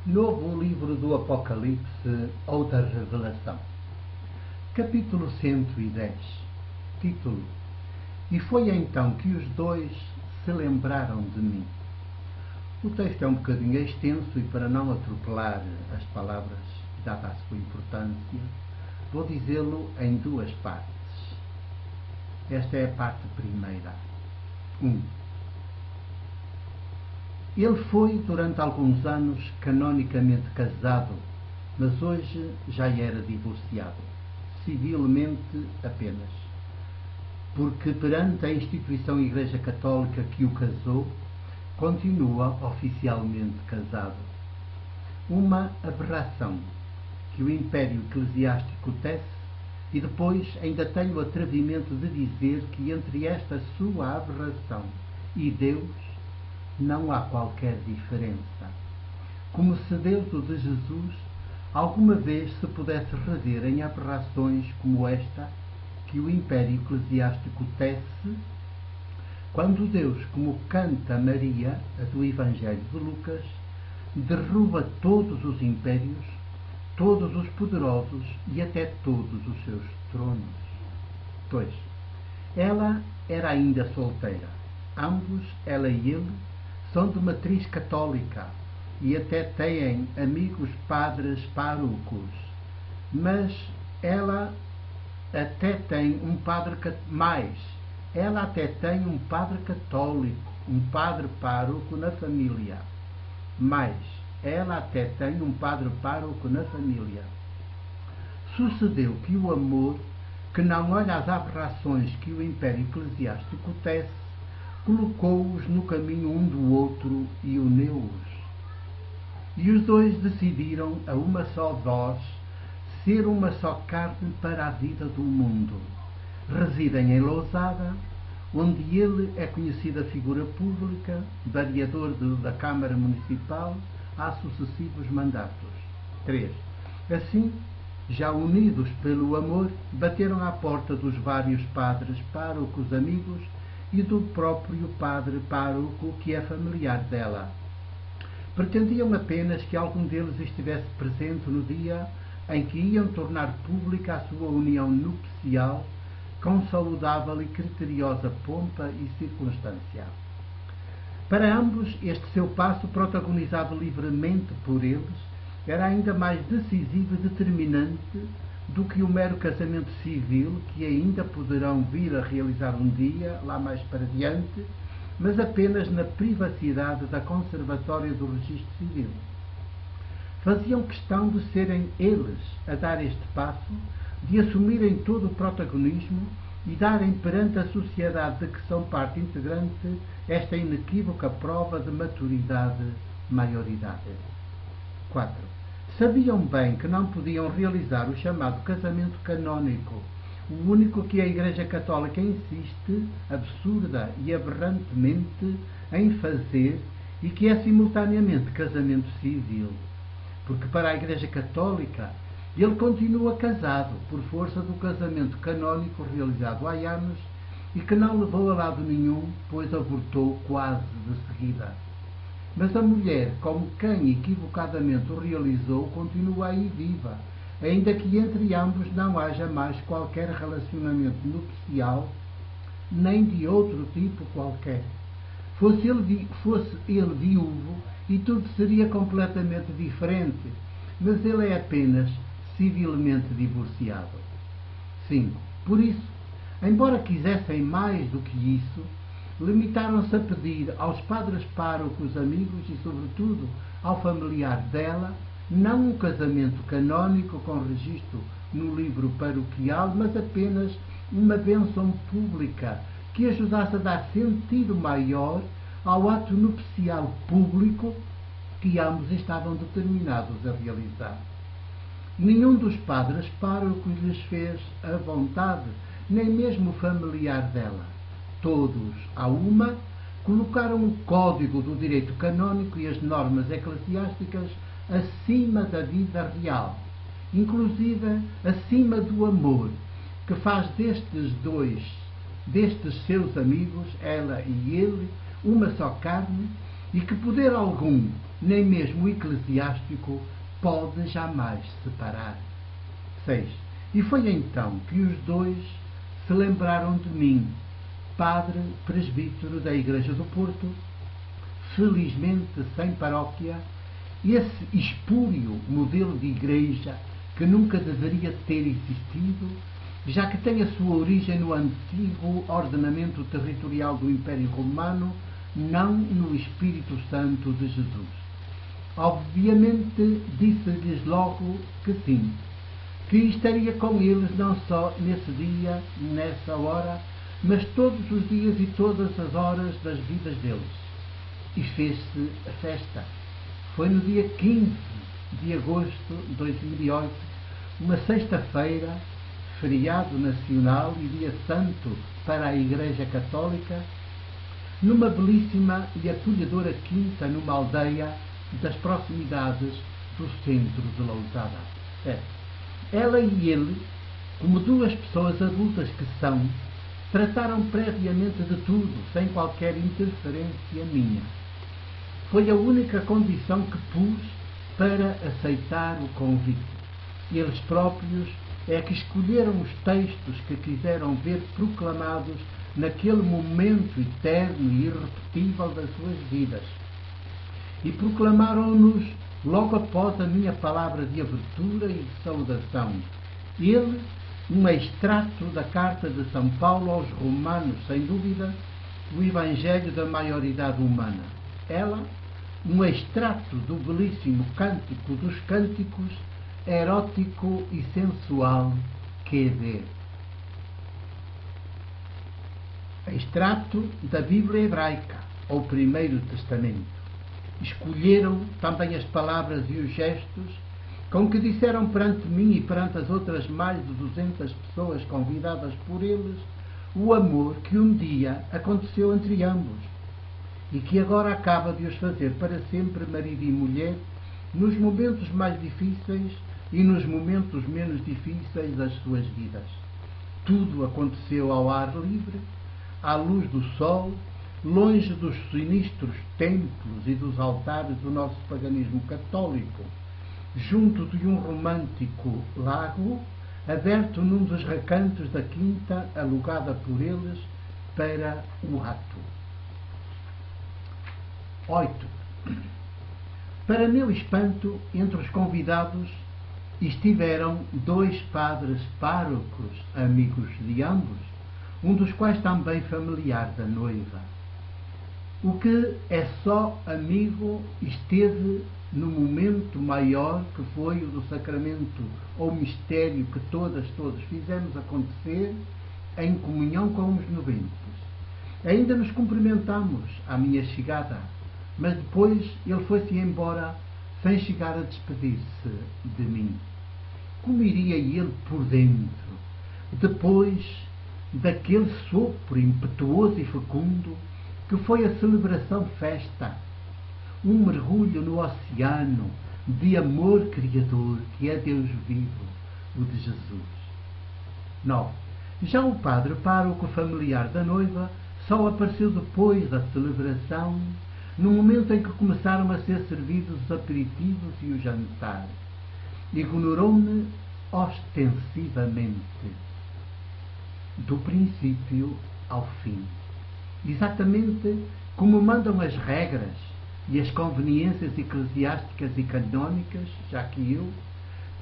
Novo livro do Apocalipse ou da Revelação. Capítulo 110. Título: E foi então que os dois se lembraram de mim. O texto é um bocadinho extenso e, para não atropelar as palavras, dada a sua importância, vou dizê-lo em duas partes. Esta é a parte primeira. 1. Ele foi durante alguns anos canonicamente casado, mas hoje já era divorciado, civilmente apenas, porque perante a instituição Igreja Católica que o casou, continua oficialmente casado. Uma aberração que o Império Eclesiástico tece, e depois ainda tem o atrevimento de dizer que entre esta sua aberração e Deus não há qualquer diferença. Como se Deus, o de Jesus, alguma vez se pudesse rever em aberrações como esta que o Império Eclesiástico tece, quando Deus, como canta Maria, a do Evangelho de Lucas, derruba todos os impérios, todos os poderosos e até todos os seus tronos. 2. Ela era ainda solteira. Ambos, ela e ele, são de matriz católica e até têm amigos padres párocos, mas ela até tem um padre católico, um padre pároco na família. Sucedeu que o amor, que não olha às aberrações que o Império Eclesiástico tece, colocou-os no caminho um do outro e uniu-os. E os dois decidiram a uma só voz ser uma só carne para a vida do mundo. Residem em Lousada, onde ele é conhecida figura pública, vereador da Câmara Municipal, há sucessivos mandatos. 3. Assim, já unidos pelo amor, bateram à porta dos vários padres párocos amigos e do próprio padre pároco que é familiar dela. Pretendiam apenas que algum deles estivesse presente no dia em que iam tornar pública a sua união nupcial com saudável e criteriosa pompa e circunstância. Para ambos, este seu passo, protagonizado livremente por eles, era ainda mais decisivo e determinante do que o mero casamento civil, que ainda poderão vir a realizar um dia, lá mais para diante, mas apenas na privacidade da Conservatória do Registro Civil. Faziam questão de serem eles a dar este passo, de assumirem todo o protagonismo e darem perante a sociedade de que são parte integrante esta inequívoca prova de maturidade, maioridade. 4. Sabiam bem que não podiam realizar o chamado casamento canónico, o único que a Igreja Católica insiste, absurda e aberrantemente, em fazer e que é simultaneamente casamento civil. Porque para a Igreja Católica ele continua casado por força do casamento canónico realizado há anos e que não levou a lado nenhum, pois abortou quase de seguida. Mas a mulher, como quem equivocadamente o realizou, continua aí viva, ainda que entre ambos não haja mais qualquer relacionamento nupcial, nem de outro tipo qualquer. Fosse ele viúvo, e tudo seria completamente diferente, mas ele é apenas civilmente divorciado. 5. Por isso, embora quisessem mais do que isso, limitaram-se a pedir aos padres párocos amigos e, sobretudo, ao familiar dela, não um casamento canónico com registro no livro paroquial, mas apenas uma bênção pública que ajudasse a dar sentido maior ao ato nupcial público que ambos estavam determinados a realizar. Nenhum dos padres párocos lhes fez a vontade, nem mesmo o familiar dela. Todos, à uma, colocaram o código do direito canónico e as normas eclesiásticas acima da vida real, inclusive acima do amor, que faz destes seus amigos, ela e ele, uma só carne, e que poder algum nem mesmo o eclesiástico pode jamais separar. 6. E foi então que os dois se lembraram de mim, padre presbítero da Igreja do Porto, felizmente sem paróquia, esse espúrio modelo de igreja que nunca deveria ter existido, já que tem a sua origem no antigo ordenamento territorial do Império Romano, não no Espírito Santo de Jesus. Obviamente disse-lhes logo que sim, que estaria com eles não só nesse dia, nessa hora, mas todos os dias e todas as horas das vidas deles. E fez-se a festa. Foi no dia 15 de agosto de 2008, uma sexta-feira, feriado nacional e dia santo para a Igreja Católica, numa belíssima e acolhedora quinta numa aldeia das proximidades do centro de Lousada. Ela e ele, como duas pessoas adultas que são, trataram previamente de tudo, sem qualquer interferência minha. Foi a única condição que pus para aceitar o convite. Eles próprios é que escolheram os textos que quiseram ver proclamados naquele momento eterno e irrepetível das suas vidas. E proclamaram-nos logo após a minha palavra de abertura e de saudação. Ele, um extrato da carta de São Paulo aos Romanos, sem dúvida, o Evangelho da maioridade humana. Ela, um extrato do belíssimo Cântico dos Cânticos, erótico e sensual, QD. Extrato da Bíblia Hebraica, ou Primeiro Testamento. Escolheram também as palavras e os gestos com que disseram perante mim e perante as outras mais de 200 pessoas convidadas por eles o amor que um dia aconteceu entre ambos e que agora acaba de os fazer para sempre marido e mulher nos momentos mais difíceis e nos momentos menos difíceis das suas vidas. Tudo aconteceu ao ar livre, à luz do sol, longe dos sinistros templos e dos altares do nosso paganismo católico, junto de um romântico lago, aberto num dos recantos da quinta, alugada por eles para o ato. 8. Para meu espanto, entre os convidados estiveram 2 padres párocos, amigos de ambos, um dos quais também familiar da noiva. O que é só amigo esteve no momento maior que foi o do sacramento ou mistério que todos fizemos acontecer em comunhão com os noventes. Ainda nos cumprimentamos à minha chegada, mas depois ele foi-se embora sem chegar a despedir-se de mim. Como iria ele por dentro, depois daquele sopro impetuoso e fecundo que foi a celebração-festa, um mergulho no oceano de amor criador que é Deus vivo, o de Jesus. 9. Já o padre pároco familiar da noiva só apareceu depois da celebração, no momento em que começaram a ser servidos os aperitivos e o jantar. Ignorou-me ostensivamente, do princípio ao fim. Exatamente como mandam as regras e as conveniências eclesiásticas e canónicas, já que eu,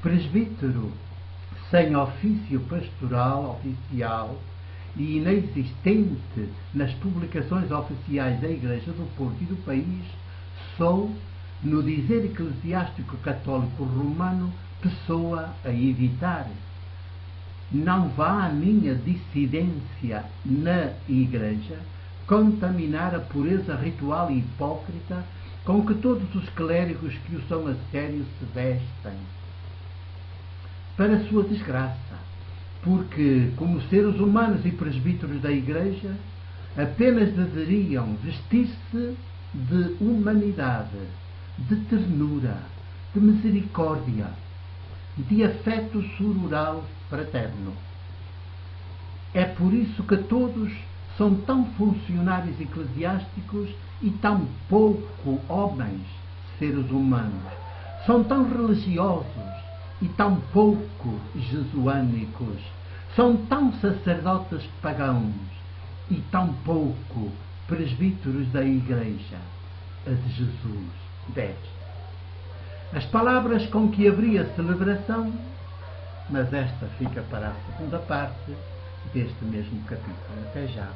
presbítero sem ofício pastoral oficial e inexistente nas publicações oficiais da Igreja do Porto e do país, sou, no dizer eclesiástico católico romano, pessoa a evitar. Não vá a minha dissidência na Igreja contaminar a pureza ritual e hipócrita com que todos os clérigos que o são a sério se vestem. Para sua desgraça, porque, como seres humanos e presbíteros da Igreja, apenas deveriam vestir-se de humanidade, de ternura, de misericórdia, de afeto sororal fraterno. É por isso que todos são tão funcionários eclesiásticos e tão pouco homens seres humanos. São tão religiosos e tão pouco jesuânicos. São tão sacerdotes pagãos e tão pouco presbíteros da Igreja. A de Jesus 10. As palavras com que abria a celebração, mas esta fica para a segunda parte deste mesmo capítulo. Até já.